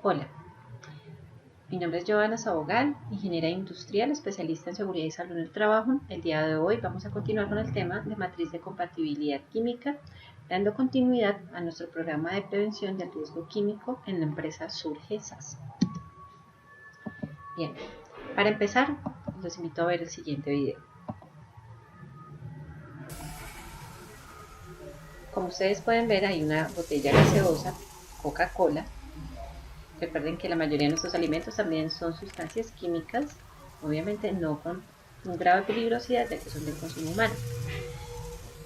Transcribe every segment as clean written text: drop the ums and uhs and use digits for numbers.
Hola, mi nombre es Joana Sabogal, ingeniera industrial, especialista en seguridad y salud en el trabajo. El día de hoy vamos a continuar con el tema de matriz de compatibilidad química, dando continuidad a nuestro programa de prevención del riesgo químico en la empresa Surgesas. Bien, para empezar, los invito a ver el siguiente video. Como ustedes pueden ver, hay una botella gaseosa, Coca-Cola. Recuerden que la mayoría de nuestros alimentos también son sustancias químicas, obviamente no con un grado de peligrosidad ya que son del consumo humano.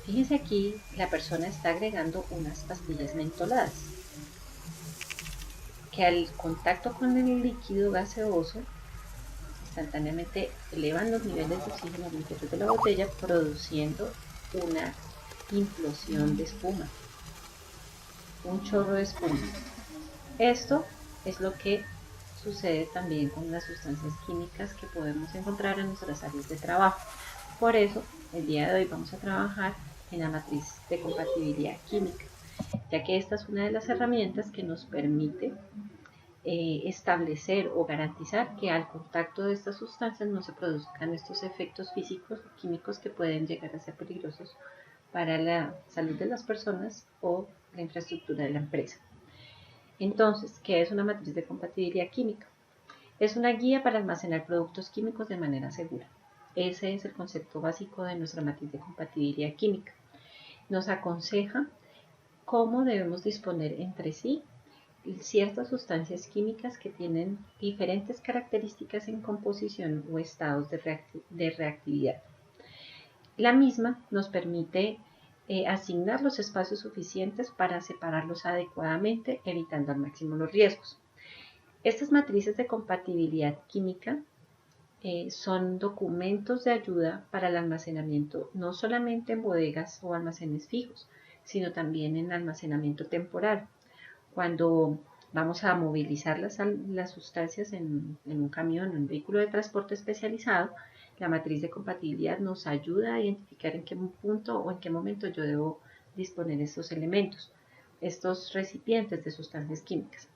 Fíjense aquí, la persona está agregando unas pastillas mentoladas que al contacto con el líquido gaseoso instantáneamente elevan los niveles de oxígeno al interior de la botella, produciendo una implosión de espuma, un chorro de espuma. Esto es lo que sucede también con las sustancias químicas que podemos encontrar en nuestras áreas de trabajo. Por eso, el día de hoy vamos a trabajar en la matriz de compatibilidad química, ya que esta es una de las herramientas que nos permite establecer o garantizar que al contacto de estas sustancias no se produzcan estos efectos físicos o químicos que pueden llegar a ser peligrosos para la salud de las personas o la infraestructura de la empresa. Entonces, ¿qué es una matriz de compatibilidad química? Es una guía para almacenar productos químicos de manera segura. Ese es el concepto básico de nuestra matriz de compatibilidad química. Nos aconseja cómo debemos disponer entre sí ciertas sustancias químicas que tienen diferentes características en composición o estados de reactividad. La misma nos permite asignar los espacios suficientes para separarlos adecuadamente, evitando al máximo los riesgos. Estas matrices de compatibilidad química son documentos de ayuda para el almacenamiento no solamente en bodegas o almacenes fijos, sino también en almacenamiento temporal. Cuando vamos a movilizar las sustancias en un camión o en un vehículo de transporte especializado, la matriz de compatibilidad nos ayuda a identificar en qué punto o en qué momento yo debo disponer estos elementos, estos recipientes de sustancias químicas.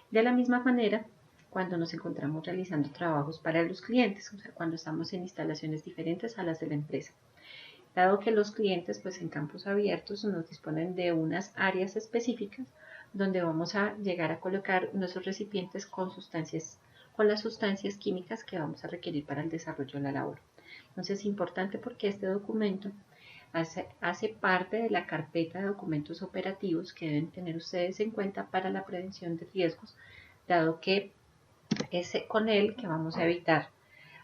De la misma manera, cuando nos encontramos realizando trabajos para los clientes, o sea, cuando estamos en instalaciones diferentes a las de la empresa. Dado que los clientes, pues en campos abiertos, nos disponen de unas áreas específicas donde vamos a llegar a colocar nuestros recipientes con las sustancias químicas que vamos a requerir para el desarrollo de la labor. Entonces es importante porque este documento hace parte de la carpeta de documentos operativos que deben tener ustedes en cuenta para la prevención de riesgos, dado que es con él que vamos a evitar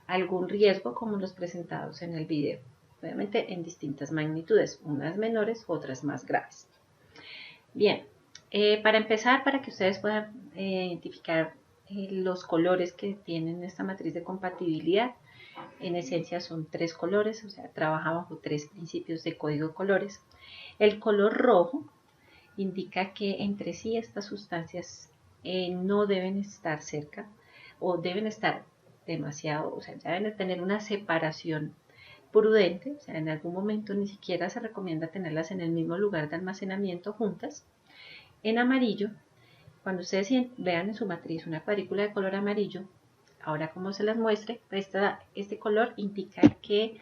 algún riesgo como los presentados en el video, obviamente en distintas magnitudes, unas menores, otras más graves. Bien, para empezar, para que ustedes puedan identificar los colores que tienen esta matriz de compatibilidad, en esencia son 3 colores, o sea, trabaja bajo 3 principios de código de colores. El color rojo indica que entre sí estas sustancias no deben estar cerca o deben estar demasiado, o sea, ya deben tener una separación prudente, o sea, en algún momento ni siquiera se recomienda tenerlas en el mismo lugar de almacenamiento juntas. En amarillo, cuando ustedes vean en su matriz una cuadrícula de color amarillo, ahora como se las muestre, este color indica que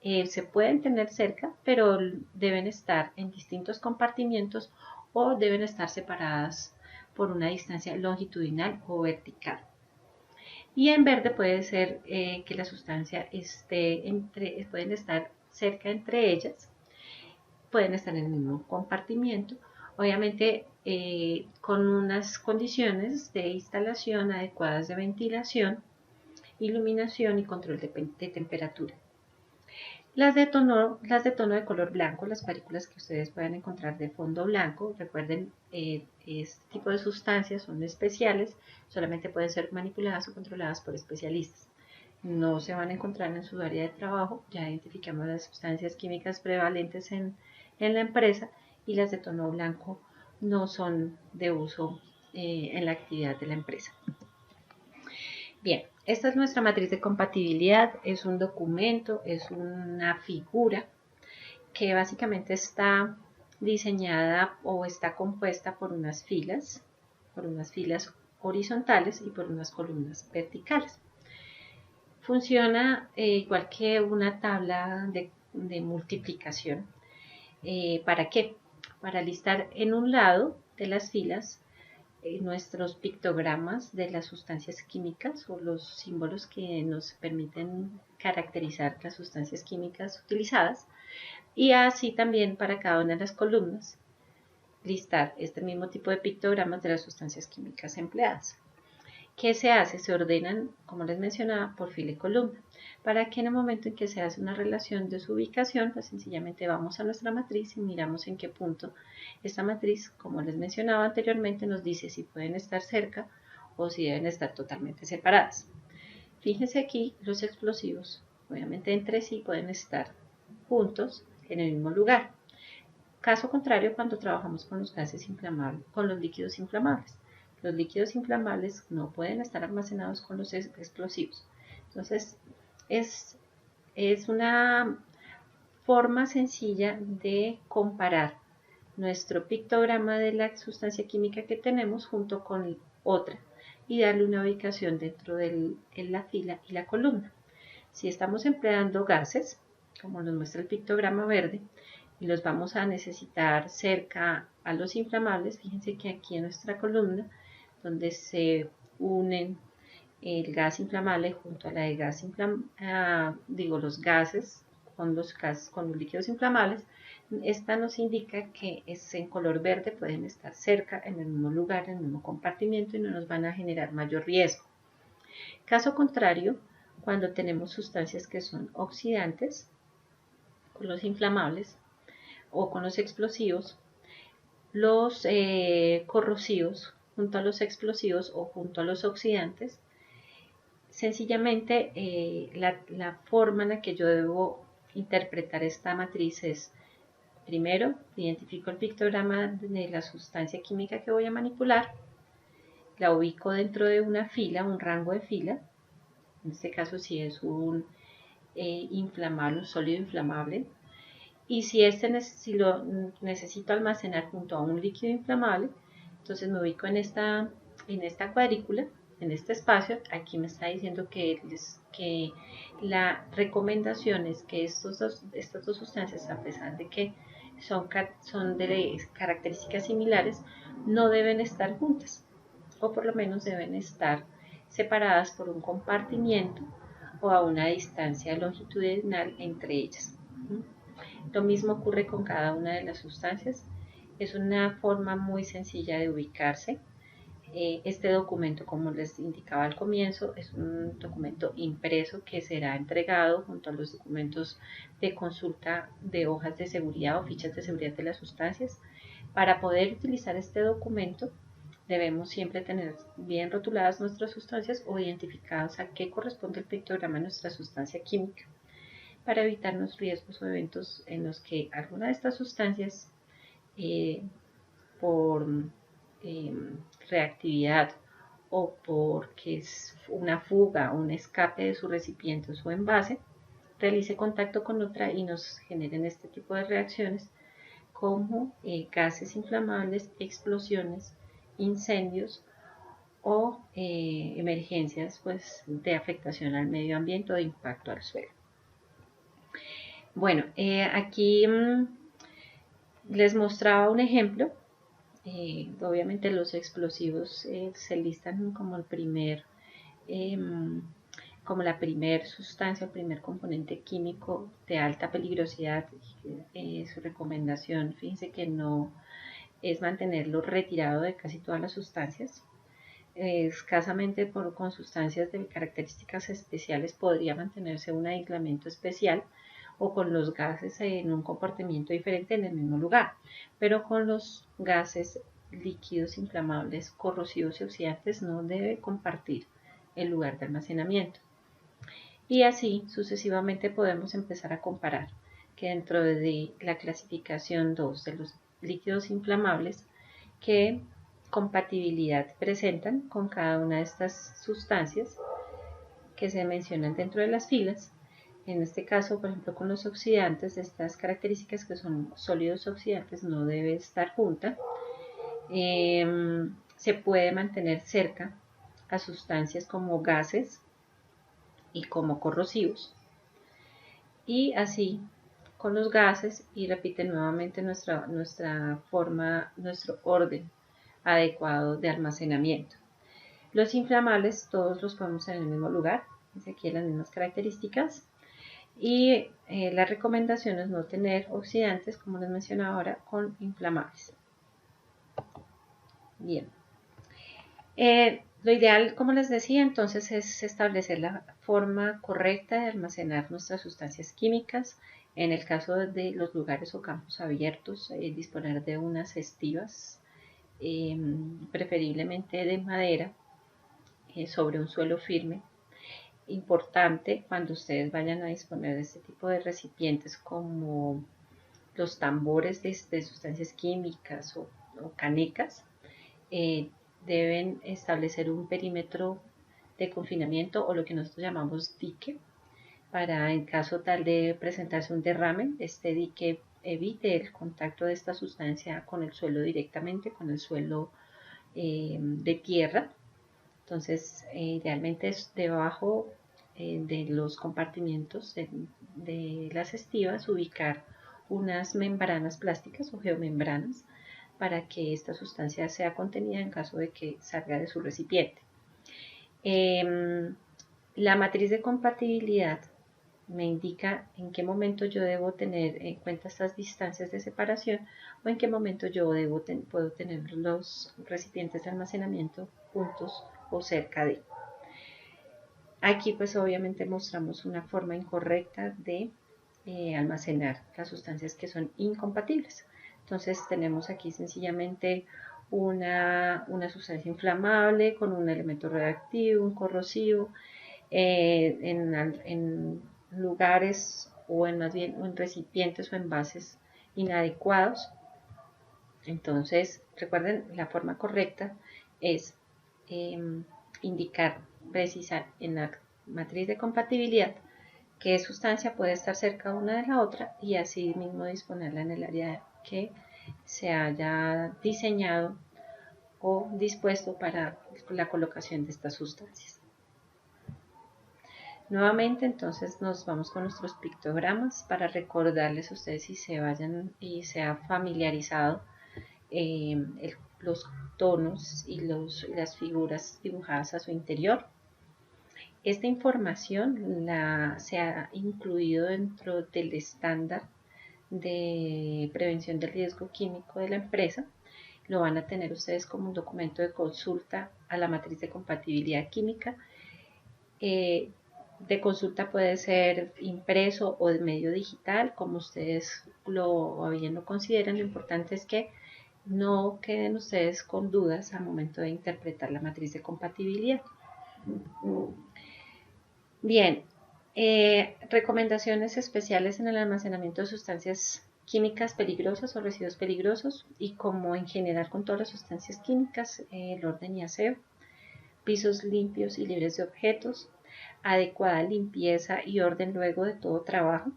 se pueden tener cerca, pero deben estar en distintos compartimientos o deben estar separadas por una distancia longitudinal o vertical. Y en verde puede ser que la sustancia pueden estar cerca entre ellas, pueden estar en el mismo compartimiento, obviamente con unas condiciones de instalación adecuadas de ventilación, iluminación y control de temperatura. Las de tono de color blanco, las partículas que ustedes pueden encontrar de fondo blanco, recuerden, este tipo de sustancias son especiales, solamente pueden ser manipuladas o controladas por especialistas. No se van a encontrar en su área de trabajo, ya identificamos las sustancias químicas prevalentes en la empresa y las de tono blanco no son de uso en la actividad de la empresa. Bien, esta es nuestra matriz de compatibilidad, es un documento, es una figura que básicamente está diseñada o está compuesta por unas filas horizontales y por unas columnas verticales. Funciona igual que una tabla de multiplicación. ¿Para qué? Para listar en un lado de las filas nuestros pictogramas de las sustancias químicas o los símbolos que nos permiten caracterizar las sustancias químicas utilizadas, y así también para cada una de las columnas listar este mismo tipo de pictogramas de las sustancias químicas empleadas. ¿Qué se hace? Se ordenan, como les mencionaba, por fila y columna, para que en el momento en que se hace una relación de su ubicación, pues sencillamente vamos a nuestra matriz y miramos en qué punto esta matriz, como les mencionaba anteriormente, nos dice si pueden estar cerca o si deben estar totalmente separadas. Fíjense aquí los explosivos, obviamente entre sí pueden estar juntos en el mismo lugar. Caso contrario cuando trabajamos con los gases inflamables, con los líquidos inflamables. Los líquidos inflamables no pueden estar almacenados con los explosivos. Entonces, es una forma sencilla de comparar nuestro pictograma de la sustancia química que tenemos junto con otra y darle una ubicación dentro de la fila y la columna. Si estamos empleando gases, como nos muestra el pictograma verde, y los vamos a necesitar cerca a los inflamables, fíjense que aquí en nuestra columna, donde se unen el gas inflamable junto a la de gas los gases con los líquidos inflamables, esta nos indica que es en color verde, pueden estar cerca, en el mismo lugar, en el mismo compartimiento y no nos van a generar mayor riesgo. Caso contrario, cuando tenemos sustancias que son oxidantes, con los inflamables o con los explosivos, los corrosivos junto a los explosivos o junto a los oxidantes, sencillamente la forma en la que yo debo interpretar esta matriz es: primero, identifico el pictograma de la sustancia química que voy a manipular, la ubico dentro de una fila, un rango de fila. En este caso, si es un inflamable, un sólido inflamable, y si lo necesito almacenar junto a un líquido inflamable, entonces me ubico en esta cuadrícula, en este espacio. Aquí me está diciendo que la recomendación es que estas dos sustancias, a pesar de que son de características similares, no deben estar juntas, o por lo menos deben estar separadas por un compartimiento o a una distancia longitudinal entre ellas. Lo mismo ocurre con cada una de las sustancias. Es una forma muy sencilla de ubicarse. Este documento, como les indicaba al comienzo, es un documento impreso que será entregado junto a los documentos de consulta de hojas de seguridad o fichas de seguridad de las sustancias. Para poder utilizar este documento, debemos siempre tener bien rotuladas nuestras sustancias o identificadas a qué corresponde el pictograma de nuestra sustancia química, para evitarnos riesgos o eventos en los que alguna de estas sustancias, por reactividad o porque es una fuga o un escape de su recipiente o su envase, realice contacto con otra y nos generen este tipo de reacciones como gases inflamables, explosiones, incendios o emergencias pues, de afectación al medio ambiente o de impacto al suelo. Bueno, aquí les mostraba un ejemplo. Obviamente los explosivos se listan como como la primer sustancia, el primer componente químico de alta peligrosidad. Su recomendación, fíjense que no es mantenerlo retirado de casi todas las sustancias. Escasamente con sustancias de características especiales podría mantenerse un aislamiento especial, o con los gases en un comportamiento diferente en el mismo lugar, pero con los gases líquidos inflamables, corrosivos y oxidantes no debe compartir el lugar de almacenamiento. Y así sucesivamente podemos empezar a comparar que dentro de la clasificación 2 de los líquidos inflamables, qué compatibilidad presentan con cada una de estas sustancias que se mencionan dentro de las filas. En este caso, por ejemplo, con los oxidantes, estas características que son sólidos oxidantes no debe estar junta. se puede mantener cerca a sustancias como gases y como corrosivos, y así con los gases, y repite nuevamente nuestra forma, nuestro orden adecuado de almacenamiento. Los inflamables todos los ponemos en el mismo lugar, es aquí las mismas características, y la recomendación es no tener oxidantes, como les mencionaba ahora, con inflamables. Bien. Lo ideal, como les decía, entonces es establecer la forma correcta de almacenar nuestras sustancias químicas. En el caso de los lugares o campos abiertos, disponer de unas estivas, preferiblemente de madera, sobre un suelo firme. Importante cuando ustedes vayan a disponer de este tipo de recipientes como los tambores de sustancias químicas o canecas, deben establecer un perímetro de confinamiento o lo que nosotros llamamos dique, para en caso tal de presentarse un derrame, este dique evite el contacto de esta sustancia con el suelo directamente, con el suelo de tierra. Entonces, idealmente es debajo de los compartimientos de las estivas ubicar unas membranas plásticas o geomembranas para que esta sustancia sea contenida en caso de que salga de su recipiente. La matriz de compatibilidad me indica en qué momento yo debo tener en cuenta estas distancias de separación o en qué momento yo puedo tener los recipientes de almacenamiento juntos o cerca de. Aquí pues obviamente mostramos una forma incorrecta de almacenar las sustancias que son incompatibles. Entonces tenemos aquí sencillamente una sustancia inflamable con un elemento reactivo, un corrosivo, en lugares o más bien en recipientes o envases inadecuados. Entonces recuerden, la forma correcta es indicar, precisar en la matriz de compatibilidad qué sustancia puede estar cerca una de la otra y así mismo disponerla en el área que se haya diseñado o dispuesto para la colocación de estas sustancias. Nuevamente entonces nos vamos con nuestros pictogramas para recordarles a ustedes si se vayan y se ha familiarizado los tonos y las figuras dibujadas a su interior. Esta información se ha incluido dentro del estándar de prevención del riesgo químico de la empresa. Lo van a tener ustedes como un documento de consulta a la matriz de compatibilidad química. De consulta puede ser impreso o de medio digital, como ustedes lo consideren. Lo importante es que no queden ustedes con dudas al momento de interpretar la matriz de compatibilidad. Bien, recomendaciones especiales en el almacenamiento de sustancias químicas peligrosas o residuos peligrosos, y como en general con todas las sustancias químicas, el orden y aseo, pisos limpios y libres de objetos, adecuada limpieza y orden luego de todo trabajo,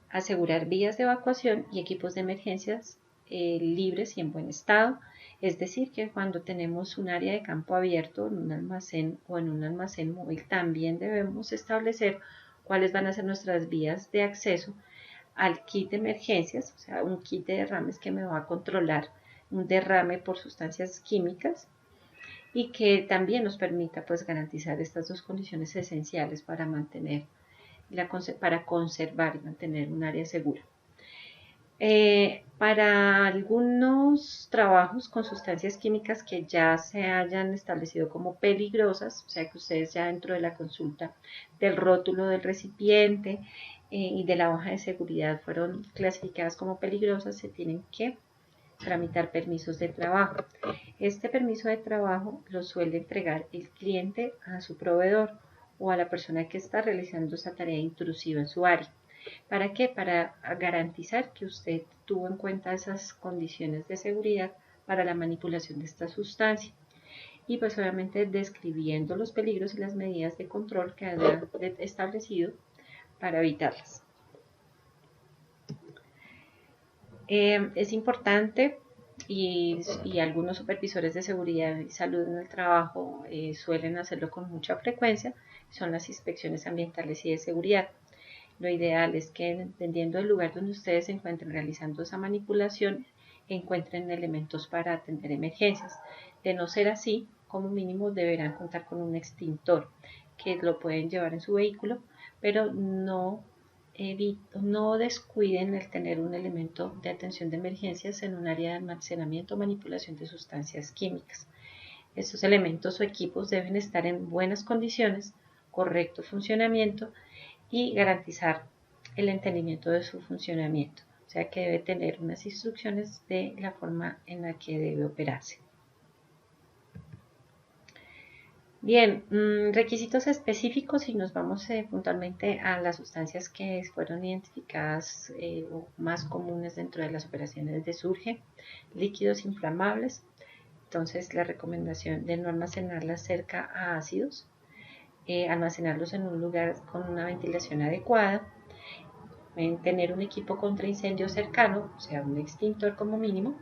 asegurar vías de evacuación y equipos de emergencias libres y en buen estado. Es decir, que cuando tenemos un área de campo abierto en un almacén o en un almacén móvil, también debemos establecer cuáles van a ser nuestras vías de acceso al kit de emergencias, o sea, un kit de derrames que me va a controlar un derrame por sustancias químicas y que también nos permita pues garantizar estas dos condiciones esenciales para conservar y mantener un área segura. Para algunos trabajos con sustancias químicas que ya se hayan establecido como peligrosas, o sea que ustedes ya dentro de la consulta del rótulo del recipiente y de la hoja de seguridad fueron clasificadas como peligrosas, se tienen que tramitar permisos de trabajo. Este permiso de trabajo lo suele entregar el cliente a su proveedor o a la persona que está realizando esa tarea intrusiva en su área. ¿Para qué? Para garantizar que usted tuvo en cuenta esas condiciones de seguridad para la manipulación de esta sustancia. Y pues obviamente describiendo los peligros y las medidas de control que haya establecido para evitarlas. Es importante y algunos supervisores de seguridad y salud en el trabajo suelen hacerlo con mucha frecuencia, son las inspecciones ambientales y de seguridad. Lo ideal es que, dependiendo del lugar donde ustedes se encuentren realizando esa manipulación, encuentren elementos para atender emergencias. De no ser así, como mínimo deberán contar con un extintor que lo pueden llevar en su vehículo, pero no descuiden el tener un elemento de atención de emergencias en un área de almacenamiento o manipulación de sustancias químicas. Estos elementos o equipos deben estar en buenas condiciones, correcto funcionamiento y garantizar el entendimiento de su funcionamiento. O sea que debe tener unas instrucciones de la forma en la que debe operarse. Bien, requisitos específicos y nos vamos puntualmente a las sustancias que fueron identificadas o más comunes dentro de las operaciones de SURGE, líquidos inflamables. Entonces la recomendación de no almacenarlas cerca a ácidos, almacenarlos en un lugar con una ventilación adecuada, tener un equipo contra incendio cercano, o sea un extintor como mínimo,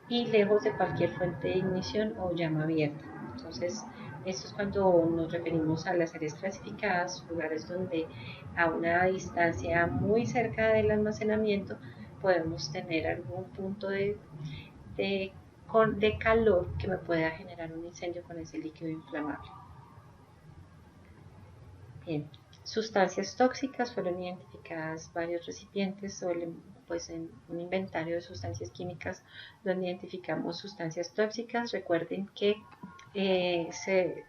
y lejos de cualquier fuente de ignición o llama abierta. Entonces, esto es cuando nos referimos a las áreas clasificadas, lugares donde a una distancia muy cerca del almacenamiento podemos tener algún punto de, de calor que me pueda generar un incendio con ese líquido inflamable. Bien, sustancias tóxicas, fueron identificadas varios recipientes pues en un inventario de sustancias químicas donde identificamos sustancias tóxicas. Recuerden que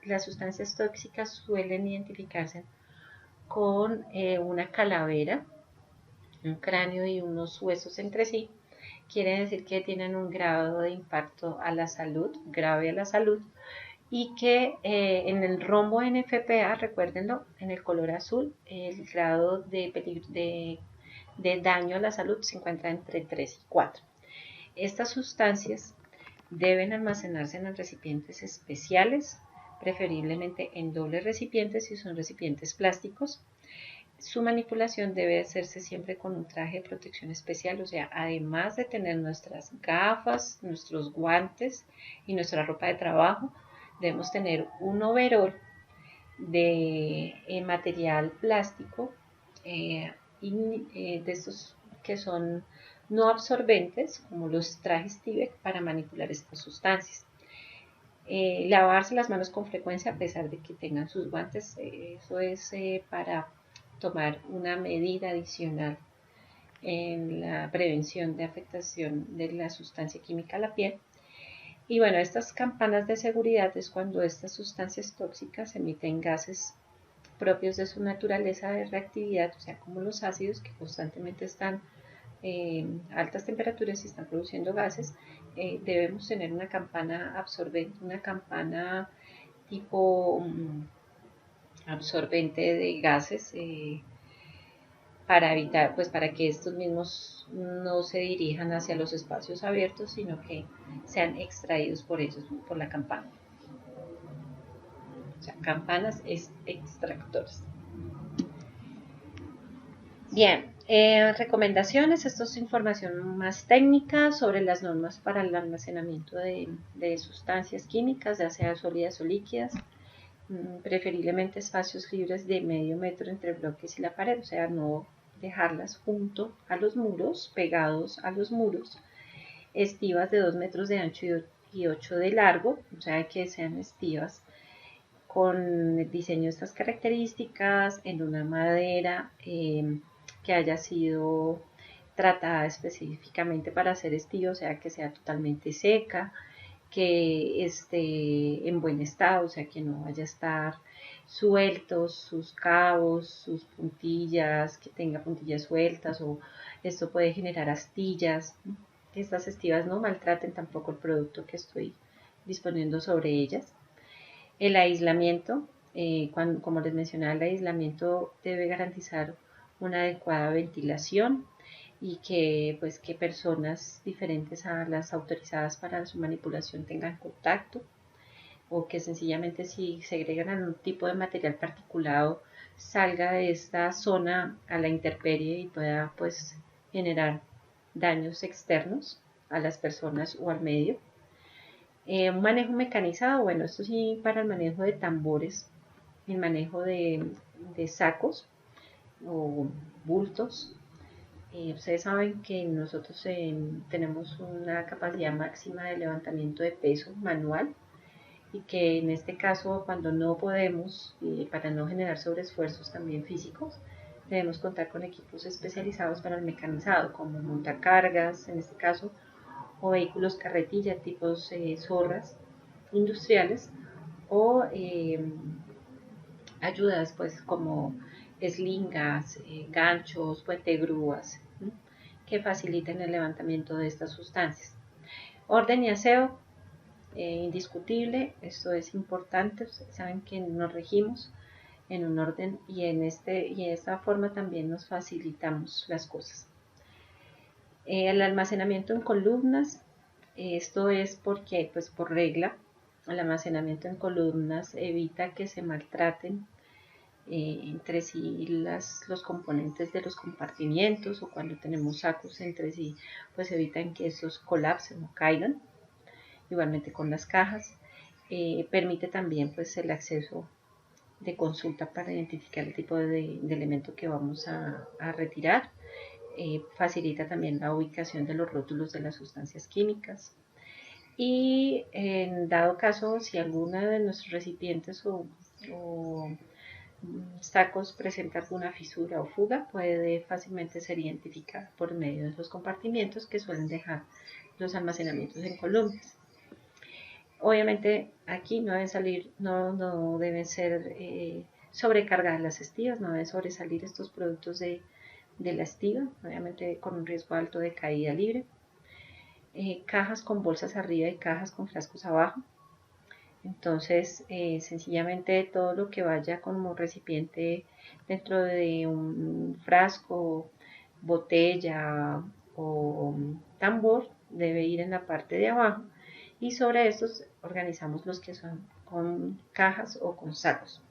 las sustancias tóxicas suelen identificarse con una calavera, un cráneo y unos huesos entre sí. Quiere decir que tienen un grado de impacto a la salud, grave a la salud, y que en el rombo NFPA, recuérdenlo, en el color azul, el grado de daño a la salud se encuentra entre 3 y 4. Estas sustancias deben almacenarse en recipientes especiales, preferiblemente en doble recipiente si son recipientes plásticos. Su manipulación debe hacerse siempre con un traje de protección especial, o sea, además de tener nuestras gafas, nuestros guantes y nuestra ropa de trabajo, debemos tener un overol de material plástico de estos que son no absorbentes, como los trajes Tyvek, para manipular estas sustancias. Lavarse las manos con frecuencia a pesar de que tengan sus guantes, eso es para tomar una medida adicional en la prevención de afectación de la sustancia química a la piel. Y bueno, estas campanas de seguridad es cuando estas sustancias tóxicas emiten gases propios de su naturaleza de reactividad, o sea, como los ácidos que constantemente están a altas temperaturas y están produciendo gases. Debemos tener una campana absorbente, una campana tipo absorbente de gases para evitar, pues para que estos mismos no se dirijan hacia los espacios abiertos, sino que sean extraídos por ellos, por la campana. O sea, campanas es extractores. Bien, recomendaciones, esto es información más técnica sobre las normas para el almacenamiento de sustancias químicas, ya sea sólidas o líquidas, preferiblemente espacios libres de medio metro entre bloques y la pared, o sea, no dejarlas junto a los muros, pegados a los muros, estivas de 2 metros de ancho y 8 de largo, o sea, que sean estivas con el diseño de estas características en una madera que haya sido tratada específicamente para hacer estío, o sea, que sea totalmente seca, que esté en buen estado, o sea, que no vaya a estar sueltos sus cabos, sus puntillas, que tenga puntillas sueltas, o esto puede generar astillas. Que estas estivas no maltraten tampoco el producto que estoy disponiendo sobre ellas. El aislamiento, como les mencionaba, el aislamiento debe garantizar una adecuada ventilación y que personas diferentes a las autorizadas para su manipulación tengan contacto, o que sencillamente si segregan algún tipo de material particulado salga de esta zona a la intemperie y pueda pues generar daños externos. a las personas o al medio. Un manejo mecanizado, bueno, esto sí para el manejo de tambores, el manejo de sacos o bultos. Ustedes saben que nosotros tenemos una capacidad máxima de levantamiento de peso manual y que en este caso cuando no podemos, para no generar sobreesfuerzos también físicos, debemos contar con equipos especializados para el mecanizado, como montacargas en este caso, o vehículos carretilla tipos zorras industriales, o ayudas pues como eslingas, ganchos, puentegrúas, ¿sí? Que faciliten el levantamiento de estas sustancias. Orden y aseo, indiscutible, esto es importante. Ustedes saben que nos regimos en un orden y de esta forma también nos facilitamos las cosas. El almacenamiento en columnas, esto es porque pues por regla el almacenamiento en columnas evita que se maltraten entre sí los componentes de los compartimientos, o cuando tenemos sacos entre sí pues evitan que estos colapsen o caigan. Igualmente con las cajas, permite también pues el acceso de consulta para identificar el tipo de elemento que vamos a retirar. Facilita también la ubicación de los rótulos de las sustancias químicas. Y en dado caso, si alguna de nuestros recipientes o sacos presenta alguna fisura o fuga, puede fácilmente ser identificada por medio de los compartimientos que suelen dejar los almacenamientos en columnas. Obviamente aquí no deben salir, no deben ser sobrecargadas las estivas, no deben sobresalir estos productos de la estiva, obviamente con un riesgo alto de caída libre. Cajas con bolsas arriba y cajas con frascos abajo. Entonces, sencillamente todo lo que vaya como recipiente dentro de un frasco, botella o tambor debe ir en la parte de abajo, y sobre estos organizamos los que son con cajas o con sacos.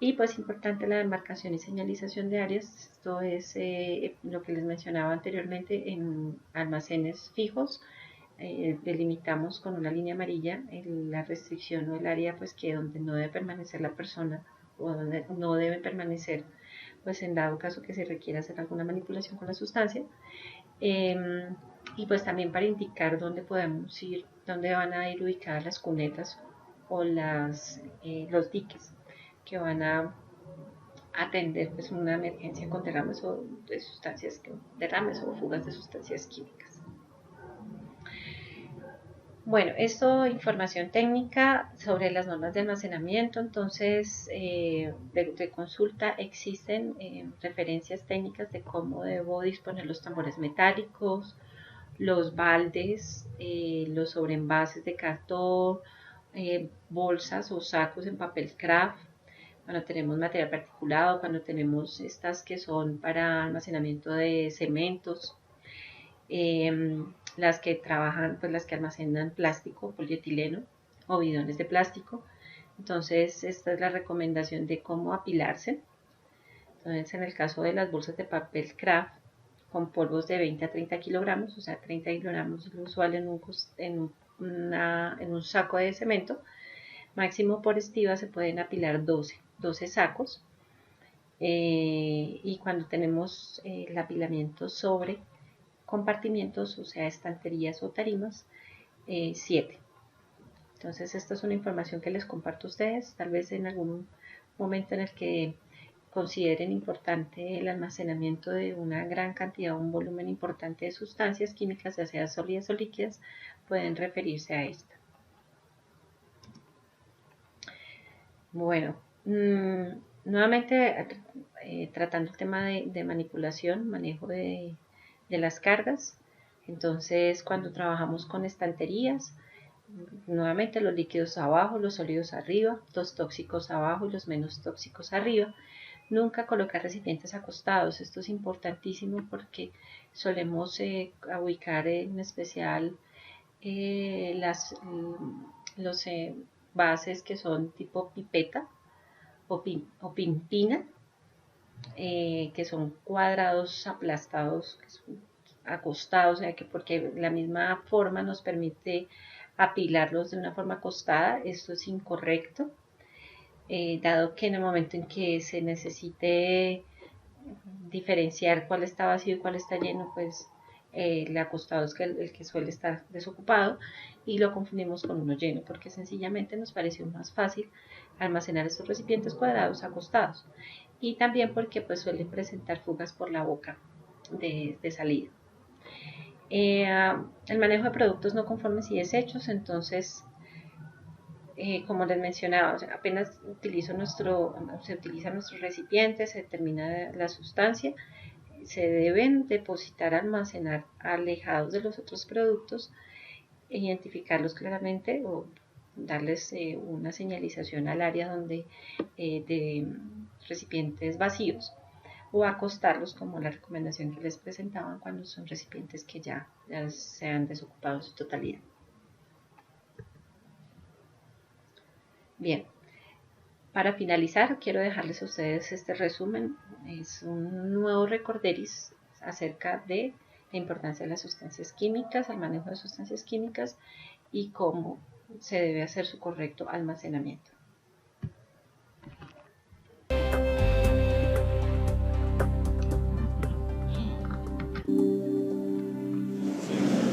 Y pues importante la demarcación y señalización de áreas. Esto es lo que les mencionaba anteriormente en almacenes fijos. Delimitamos con una línea amarilla la restricción o el área pues que donde no debe permanecer la persona, o donde no debe permanecer pues en dado caso que se requiera hacer alguna manipulación con la sustancia. Y pues también para indicar dónde podemos ir, dónde van a ir ubicadas las cunetas o los diques que van a atender pues una emergencia con derrames o de sustancias, derrames o fugas de sustancias químicas. Bueno, esto información técnica sobre las normas de almacenamiento. Entonces de consulta existen referencias técnicas de cómo debo disponer los tambores metálicos, los baldes, los sobreenvases de cartón, bolsas o sacos en papel craft, cuando tenemos material particulado, cuando tenemos estas que son para almacenamiento de cementos, las que trabajan, pues las que almacenan plástico, polietileno o bidones de plástico. Entonces esta es la recomendación de cómo apilarse. Entonces en el caso de las bolsas de papel craft con polvos de 20 a 30 kilogramos, o sea 30 kilogramos es lo usual en un saco de cemento, máximo por estiva se pueden apilar 12 sacos. Y cuando tenemos el apilamiento sobre compartimientos, o sea, estanterías o tarimas, 7. Entonces, esta es una información que les comparto a ustedes, tal vez en algún momento en el que consideren importante el almacenamiento de una gran cantidad, un volumen importante de sustancias químicas, ya sea sólidas o líquidas, pueden referirse a esta. Bueno, nuevamente tratando el tema de manipulación, manejo de las cargas. Entonces, cuando trabajamos con estanterías, nuevamente los líquidos abajo, los sólidos arriba, los tóxicos abajo y los menos tóxicos arriba. Nunca colocar recipientes acostados. Esto es importantísimo porque solemos ubicar en especial los bases que son tipo pipeta o pimpina, que son cuadrados aplastados, que son acostados, o sea que porque la misma forma nos permite apilarlos de una forma acostada. Esto es incorrecto, dado que en el momento en que se necesite diferenciar cuál está vacío y cuál está lleno, pues el acostado es el que suele estar desocupado y lo confundimos con uno lleno, porque sencillamente nos pareció más fácil almacenar estos recipientes cuadrados acostados, y también porque pues suelen presentar fugas por la boca de salida. El manejo de productos no conformes y desechos. Entonces, como les mencionaba, o sea, apenas se utilizan nuestros recipientes, se determina la sustancia, se deben depositar, almacenar alejados de los otros productos, identificarlos claramente o darles una señalización al área donde de recipientes vacíos, o acostarlos como la recomendación que les presentaban cuando son recipientes que ya se han desocupado en su totalidad. Bien, para finalizar quiero dejarles a ustedes este resumen. Es un nuevo recorderis acerca de la importancia de las sustancias químicas, el manejo de sustancias químicas y cómo se debe hacer su correcto almacenamiento.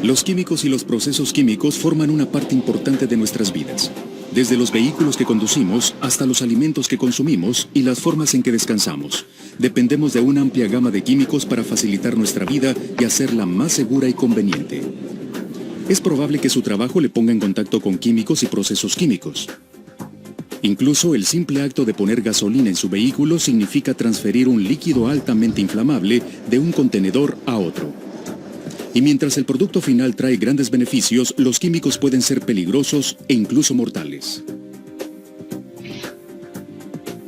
Los químicos y los procesos químicos forman una parte importante de nuestras vidas. Desde los vehículos que conducimos hasta los alimentos que consumimos y las formas en que descansamos. Dependemos de una amplia gama de químicos para facilitar nuestra vida y hacerla más segura y conveniente. Es probable que su trabajo le ponga en contacto con químicos y procesos químicos. Incluso el simple acto de poner gasolina en su vehículo significa transferir un líquido altamente inflamable de un contenedor a otro. Y mientras el producto final trae grandes beneficios, los químicos pueden ser peligrosos e incluso mortales.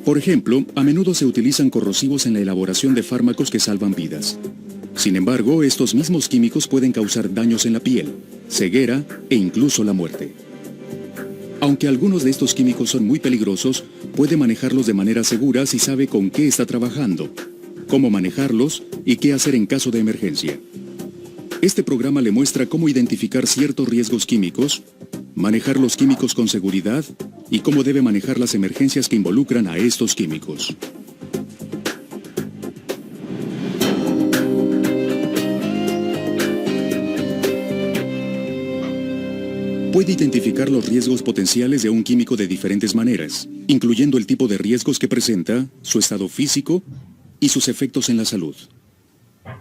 Por ejemplo, a menudo se utilizan corrosivos en la elaboración de fármacos que salvan vidas. Sin embargo, estos mismos químicos pueden causar daños en la piel, ceguera e incluso la muerte. Aunque algunos de estos químicos son muy peligrosos, puede manejarlos de manera segura si sabe con qué está trabajando, cómo manejarlos y qué hacer en caso de emergencia. Este programa le muestra cómo identificar ciertos riesgos químicos, manejar los químicos con seguridad y cómo debe manejar las emergencias que involucran a estos químicos. Puede identificar los riesgos potenciales de un químico de diferentes maneras, incluyendo el tipo de riesgos que presenta, su estado físico y sus efectos en la salud.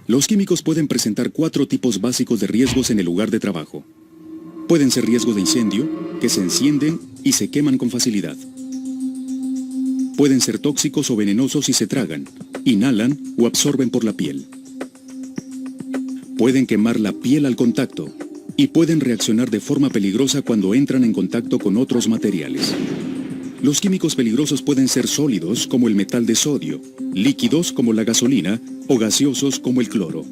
Los químicos pueden presentar 4 tipos básicos de riesgos en el lugar de trabajo. Pueden ser riesgos de incendio, que se encienden y se queman con facilidad. Pueden ser tóxicos o venenosos si se tragan, inhalan o absorben por la piel. Pueden quemar la piel al contacto y pueden reaccionar de forma peligrosa cuando entran en contacto con otros materiales. Los químicos peligrosos pueden ser sólidos, como el metal de sodio, líquidos, como la gasolina, o gaseosos, como el cloro.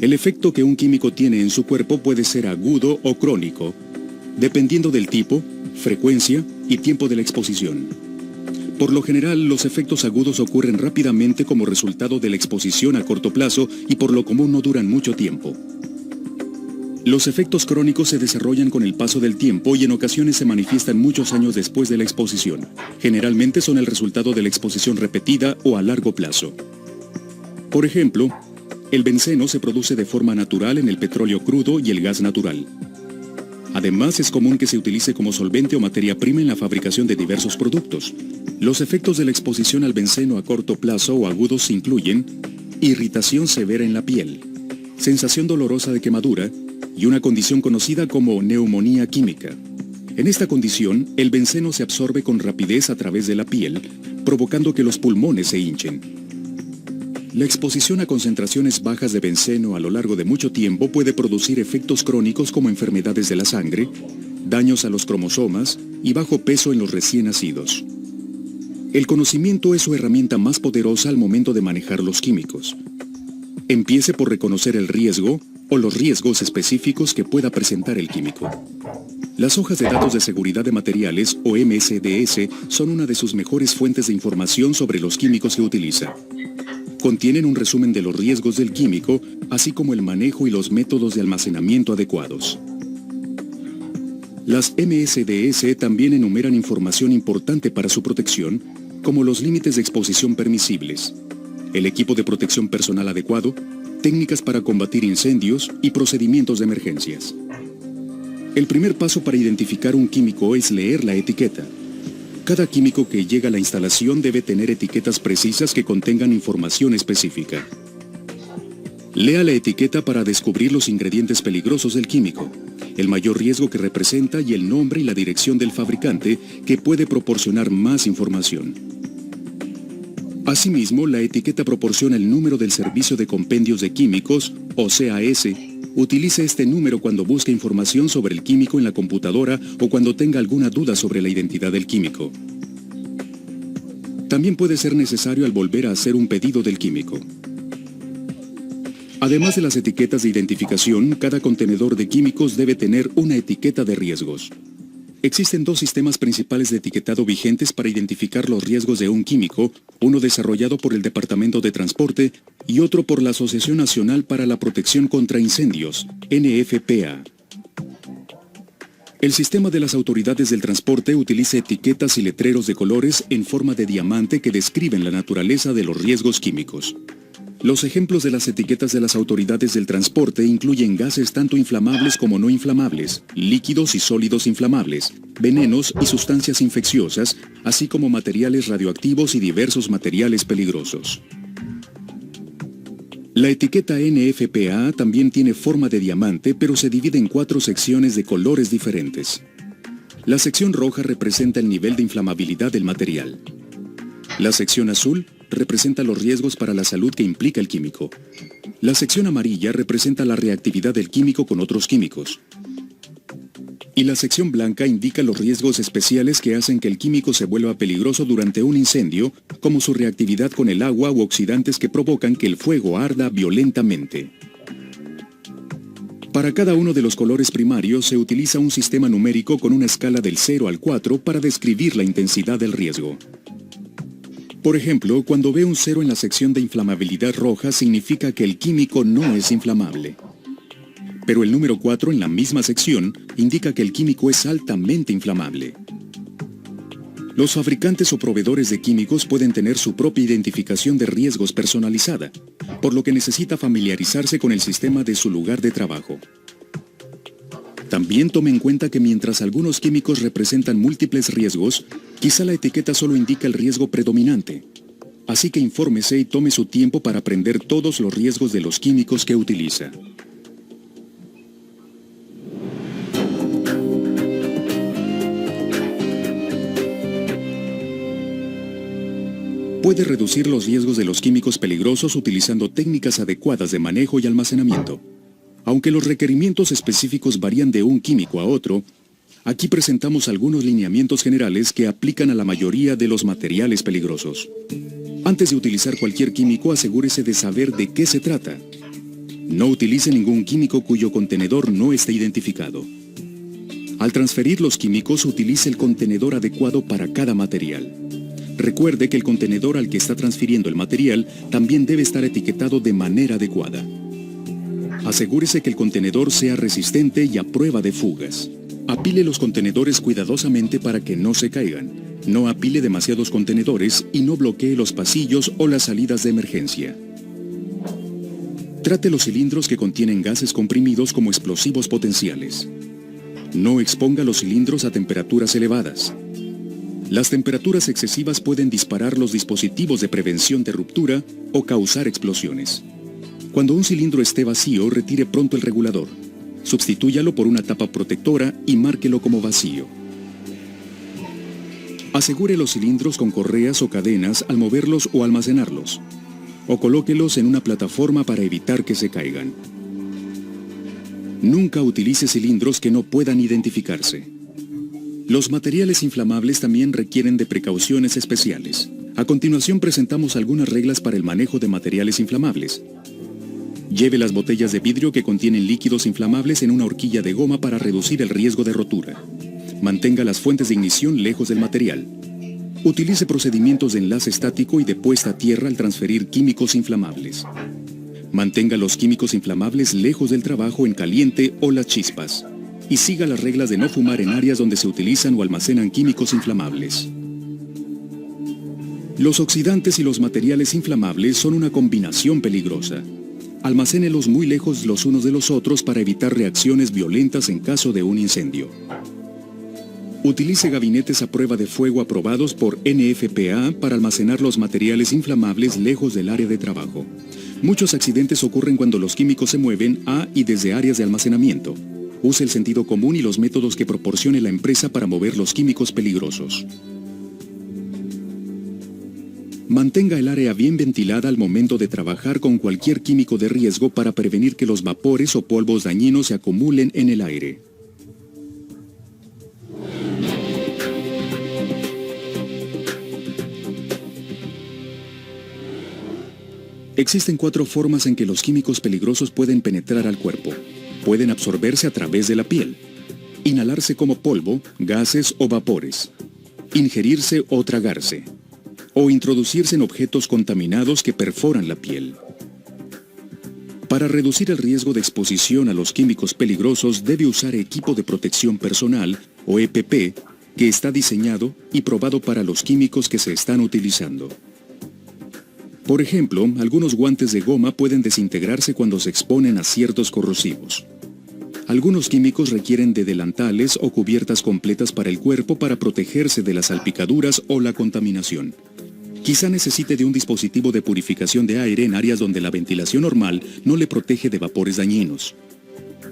El efecto que un químico tiene en su cuerpo puede ser agudo o crónico, dependiendo del tipo, frecuencia y tiempo de la exposición. Por lo general, los efectos agudos ocurren rápidamente como resultado de la exposición a corto plazo y por lo común no duran mucho tiempo. Los efectos crónicos se desarrollan con el paso del tiempo y en ocasiones se manifiestan muchos años después de la exposición. Generalmente son el resultado de la exposición repetida o a largo plazo. Por ejemplo, el benceno se produce de forma natural en el petróleo crudo y el gas natural. Además, es común que se utilice como solvente o materia prima en la fabricación de diversos productos. Los efectos de la exposición al benceno a corto plazo o agudos incluyen irritación severa en la piel, sensación dolorosa de quemadura, y una condición conocida como neumonía química. En esta condición, el benceno se absorbe con rapidez a través de la piel, provocando que los pulmones se hinchen. La exposición a concentraciones bajas de benceno a lo largo de mucho tiempo puede producir efectos crónicos como enfermedades de la sangre, daños a los cromosomas y bajo peso en los recién nacidos. El conocimiento es su herramienta más poderosa al momento de manejar los químicos. Empiece por reconocer el riesgo o los riesgos específicos que pueda presentar el químico. Las hojas de datos de seguridad de materiales, o MSDS, son una de sus mejores fuentes de información sobre los químicos que utiliza. Contienen un resumen de los riesgos del químico, así como el manejo y los métodos de almacenamiento adecuados. Las MSDS también enumeran información importante para su protección, como los límites de exposición permisibles, el equipo de protección personal adecuado, técnicas para combatir incendios y procedimientos de emergencias. El primer paso para identificar un químico es leer la etiqueta. Cada químico que llega a la instalación debe tener etiquetas precisas que contengan información específica. Lea la etiqueta para descubrir los ingredientes peligrosos del químico, el mayor riesgo que representa y el nombre y la dirección del fabricante que puede proporcionar más información. Asimismo, la etiqueta proporciona el número del Servicio de Compendios de Químicos, o CAS. Utilice este número cuando busque información sobre el químico en la computadora o cuando tenga alguna duda sobre la identidad del químico. También puede ser necesario al volver a hacer un pedido del químico. Además de las etiquetas de identificación, cada contenedor de químicos debe tener una etiqueta de riesgos. Existen dos sistemas principales de etiquetado vigentes para identificar los riesgos de un químico, uno desarrollado por el Departamento de Transporte y otro por la Asociación Nacional para la Protección contra Incendios, NFPA. El sistema de las autoridades del transporte utiliza etiquetas y letreros de colores en forma de diamante que describen la naturaleza de los riesgos químicos. Los ejemplos de las etiquetas de las autoridades del transporte incluyen gases tanto inflamables como no inflamables, líquidos y sólidos inflamables, venenos y sustancias infecciosas, así como materiales radioactivos y diversos materiales peligrosos. La etiqueta NFPA también tiene forma de diamante, pero se divide en 4 secciones de colores diferentes. La sección roja representa el nivel de inflamabilidad del material. La sección azul representa los riesgos para la salud que implica el químico. La sección amarilla representa la reactividad del químico con otros químicos. Y la sección blanca indica los riesgos especiales que hacen que el químico se vuelva peligroso durante un incendio, como su reactividad con el agua u oxidantes que provocan que el fuego arda violentamente. Para cada uno de los colores primarios se utiliza un sistema numérico con una escala del 0 al 4 para describir la intensidad del riesgo. Por ejemplo, cuando ve un 0 en la sección de inflamabilidad roja significa que el químico no es inflamable. Pero el número 4 en la misma sección indica que el químico es altamente inflamable. Los fabricantes o proveedores de químicos pueden tener su propia identificación de riesgos personalizada, por lo que necesita familiarizarse con el sistema de su lugar de trabajo. También tome en cuenta que mientras algunos químicos representan múltiples riesgos, quizá la etiqueta solo indica el riesgo predominante. Así que infórmese y tome su tiempo para aprender todos los riesgos de los químicos que utiliza. Puede reducir los riesgos de los químicos peligrosos utilizando técnicas adecuadas de manejo y almacenamiento. Aunque los requerimientos específicos varían de un químico a otro, aquí presentamos algunos lineamientos generales que aplican a la mayoría de los materiales peligrosos. Antes de utilizar cualquier químico, asegúrese de saber de qué se trata. No utilice ningún químico cuyo contenedor no esté identificado. Al transferir los químicos, utilice el contenedor adecuado para cada material. Recuerde que el contenedor al que está transfiriendo el material también debe estar etiquetado de manera adecuada. Asegúrese que el contenedor sea resistente y a prueba de fugas. Apile los contenedores cuidadosamente para que no se caigan. No apile demasiados contenedores y no bloquee los pasillos o las salidas de emergencia. Trate los cilindros que contienen gases comprimidos como explosivos potenciales. No exponga los cilindros a temperaturas elevadas. Las temperaturas excesivas pueden disparar los dispositivos de prevención de ruptura o causar explosiones. Cuando un cilindro esté vacío, retire pronto el regulador. Sustitúyalo por una tapa protectora y márquelo como vacío. Asegure los cilindros con correas o cadenas al moverlos o almacenarlos. O colóquelos en una plataforma para evitar que se caigan. Nunca utilice cilindros que no puedan identificarse. Los materiales inflamables también requieren de precauciones especiales. A continuación presentamos algunas reglas para el manejo de materiales inflamables. Lleve las botellas de vidrio que contienen líquidos inflamables en una horquilla de goma para reducir el riesgo de rotura. Mantenga las fuentes de ignición lejos del material. Utilice procedimientos de enlace estático y de puesta a tierra al transferir químicos inflamables. Mantenga los químicos inflamables lejos del trabajo en caliente o las chispas. Y siga las reglas de no fumar en áreas donde se utilizan o almacenan químicos inflamables. Los oxidantes y los materiales inflamables son una combinación peligrosa. Almacénelos muy lejos los unos de los otros para evitar reacciones violentas en caso de un incendio. Utilice gabinetes a prueba de fuego aprobados por NFPA para almacenar los materiales inflamables lejos del área de trabajo. Muchos accidentes ocurren cuando los químicos se mueven a y desde áreas de almacenamiento. Use el sentido común y los métodos que proporcione la empresa para mover los químicos peligrosos. Mantenga el área bien ventilada al momento de trabajar con cualquier químico de riesgo para prevenir que los vapores o polvos dañinos se acumulen en el aire. Existen 4 formas en que los químicos peligrosos pueden penetrar al cuerpo. Pueden absorberse a través de la piel, inhalarse como polvo, gases o vapores, ingerirse o tragarse, o introducirse en objetos contaminados que perforan la piel. Para reducir el riesgo de exposición a los químicos peligrosos debe usar equipo de protección personal, o EPP, que está diseñado y probado para los químicos que se están utilizando. Por ejemplo, algunos guantes de goma pueden desintegrarse cuando se exponen a ciertos corrosivos. Algunos químicos requieren de delantales o cubiertas completas para el cuerpo para protegerse de las salpicaduras o la contaminación. Quizá necesite de un dispositivo de purificación de aire en áreas donde la ventilación normal no le protege de vapores dañinos.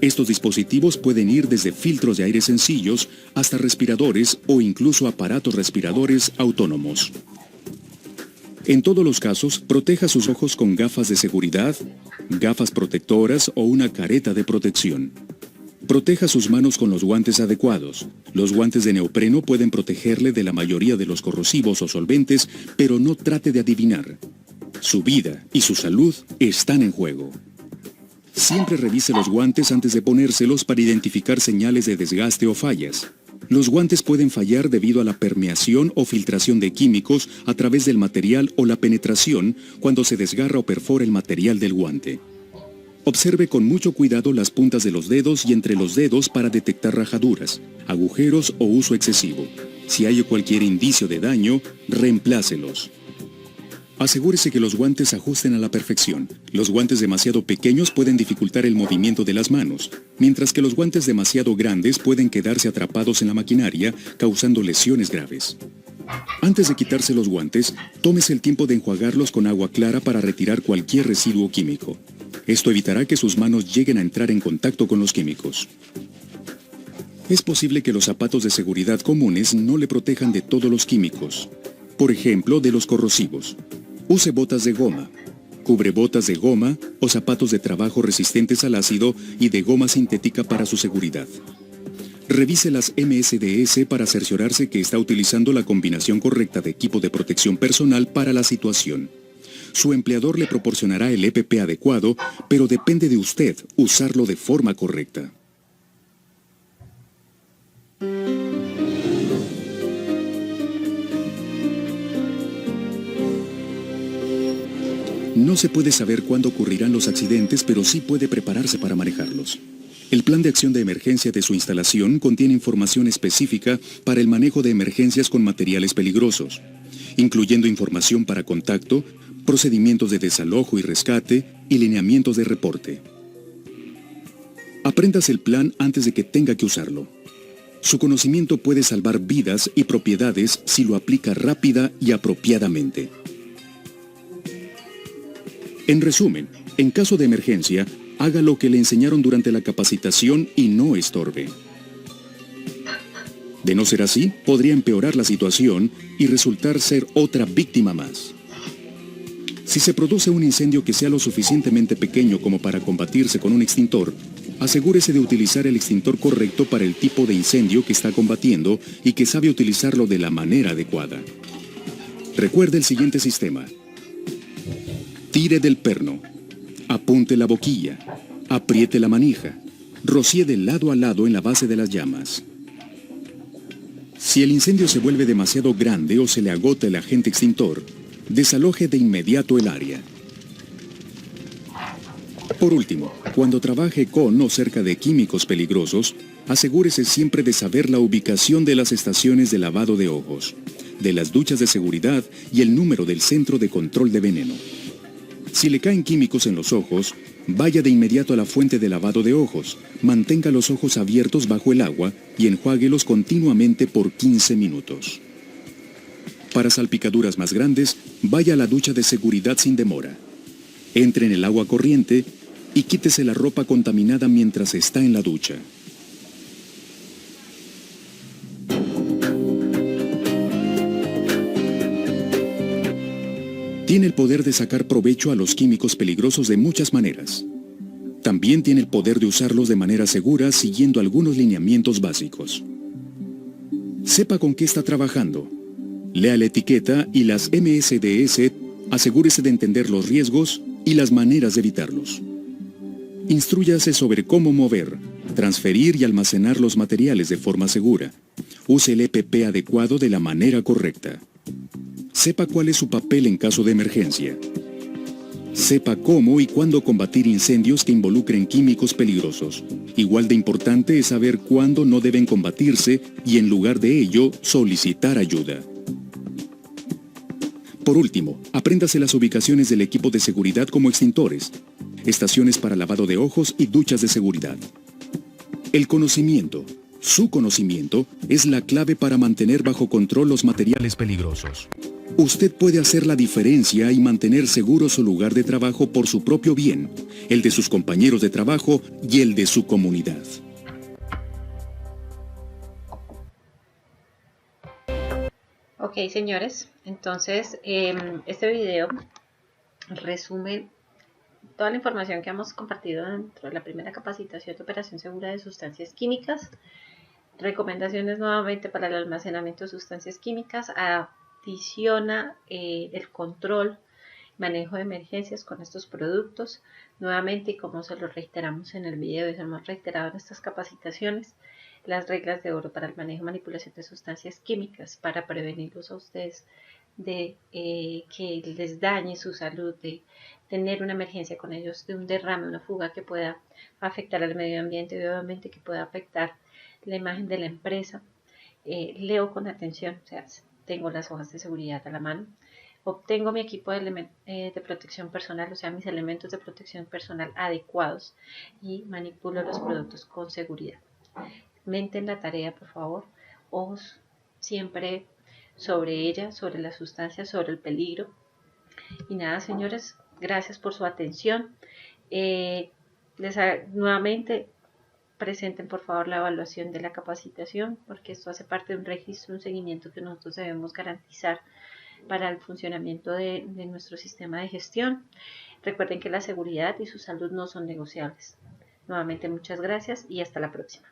Estos dispositivos pueden ir desde filtros de aire sencillos hasta respiradores o incluso aparatos respiradores autónomos. En todos los casos, proteja sus ojos con gafas de seguridad, gafas protectoras o una careta de protección. Proteja sus manos con los guantes adecuados. Los guantes de neopreno pueden protegerle de la mayoría de los corrosivos o solventes, pero no trate de adivinar. Su vida y su salud están en juego. Siempre revise los guantes antes de ponérselos para identificar señales de desgaste o fallas. Los guantes pueden fallar debido a la permeación o filtración de químicos a través del material o la penetración cuando se desgarra o perfora el material del guante. Observe con mucho cuidado las puntas de los dedos y entre los dedos para detectar rajaduras, agujeros o uso excesivo. Si hay cualquier indicio de daño, reemplácelos. Asegúrese que los guantes ajusten a la perfección. Los guantes demasiado pequeños pueden dificultar el movimiento de las manos, mientras que los guantes demasiado grandes pueden quedarse atrapados en la maquinaria, causando lesiones graves. Antes de quitarse los guantes, tómese el tiempo de enjuagarlos con agua clara para retirar cualquier residuo químico. Esto evitará que sus manos lleguen a entrar en contacto con los químicos. Es posible que los zapatos de seguridad comunes no le protejan de todos los químicos. Por ejemplo, de los corrosivos. Use botas de goma, cubrebotas de goma o zapatos de trabajo resistentes al ácido y de goma sintética para su seguridad. Revise las MSDS para cerciorarse que está utilizando la combinación correcta de equipo de protección personal para la situación. Su empleador le proporcionará el EPP adecuado, pero depende de usted usarlo de forma correcta. No se puede saber cuándo ocurrirán los accidentes, pero sí puede prepararse para manejarlos. El plan de acción de emergencia de su instalación contiene información específica para el manejo de emergencias con materiales peligrosos, incluyendo información para contacto, procedimientos de desalojo y rescate y lineamientos de reporte. Apréndase el plan antes de que tenga que usarlo. Su conocimiento puede salvar vidas y propiedades si lo aplica rápida y apropiadamente. En resumen, en caso de emergencia, haga lo que le enseñaron durante la capacitación y no estorbe. De no ser así, podría empeorar la situación y resultar ser otra víctima más. Si se produce un incendio que sea lo suficientemente pequeño como para combatirse con un extintor, asegúrese de utilizar el extintor correcto para el tipo de incendio que está combatiendo y que sabe utilizarlo de la manera adecuada. Recuerde el siguiente sistema. Tire del perno, apunte la boquilla, apriete la manija, rocíe de lado a lado en la base de las llamas. Si el incendio se vuelve demasiado grande o se le agota el agente extintor, desaloje de inmediato el área. Por último, cuando trabaje con o cerca de químicos peligrosos, asegúrese siempre de saber la ubicación de las estaciones de lavado de ojos, de las duchas de seguridad y el número del centro de control de veneno. Si le caen químicos en los ojos, vaya de inmediato a la fuente de lavado de ojos, mantenga los ojos abiertos bajo el agua y enjuáguelos continuamente por 15 minutos. Para salpicaduras más grandes, vaya a la ducha de seguridad sin demora. Entre en el agua corriente y quítese la ropa contaminada mientras está en la ducha. Tiene el poder de sacar provecho a los químicos peligrosos de muchas maneras. También tiene el poder de usarlos de manera segura siguiendo algunos lineamientos básicos. Sepa con qué está trabajando. Lea la etiqueta y las MSDS, asegúrese de entender los riesgos y las maneras de evitarlos. Instrúyase sobre cómo mover, transferir y almacenar los materiales de forma segura. Use el EPP adecuado de la manera correcta. Sepa cuál es su papel en caso de emergencia. Sepa cómo y cuándo combatir incendios que involucren químicos peligrosos. Igual de importante es saber cuándo no deben combatirse y en lugar de ello solicitar ayuda. Por último, apréndase las ubicaciones del equipo de seguridad como extintores, estaciones para lavado de ojos y duchas de seguridad. El conocimiento, su conocimiento, es la clave para mantener bajo control los materiales peligrosos. Usted puede hacer la diferencia y mantener seguro su lugar de trabajo por su propio bien, el de sus compañeros de trabajo y el de su comunidad. Ok, señores, entonces este video resume toda la información que hemos compartido dentro de la primera capacitación de operación segura de sustancias químicas. Recomendaciones nuevamente para el almacenamiento de sustancias químicas. Adiciona el control, manejo de emergencias con estos productos. Nuevamente, como se lo reiteramos en el video y se lo hemos reiterado en estas capacitaciones, las reglas de oro para el manejo y manipulación de sustancias químicas para prevenirlos a ustedes de que les dañe su salud, de tener una emergencia con ellos, de un derrame, una fuga que pueda afectar al medio ambiente y obviamente que pueda afectar la imagen de la empresa. Leo con atención, o sea, tengo las hojas de seguridad a la mano, obtengo mi equipo de protección personal, o sea, mis elementos de protección personal adecuados y manipulo los productos con seguridad. Mente en la tarea, por favor, ojos siempre sobre ella, sobre la sustancia, sobre el peligro. Y nada, señores, gracias por su atención. Nuevamente presenten por favor la evaluación de la capacitación, porque esto hace parte de un registro, un seguimiento que nosotros debemos garantizar para el funcionamiento de nuestro sistema de gestión. Recuerden que la seguridad y su salud no son negociables. Nuevamente muchas gracias y hasta la próxima.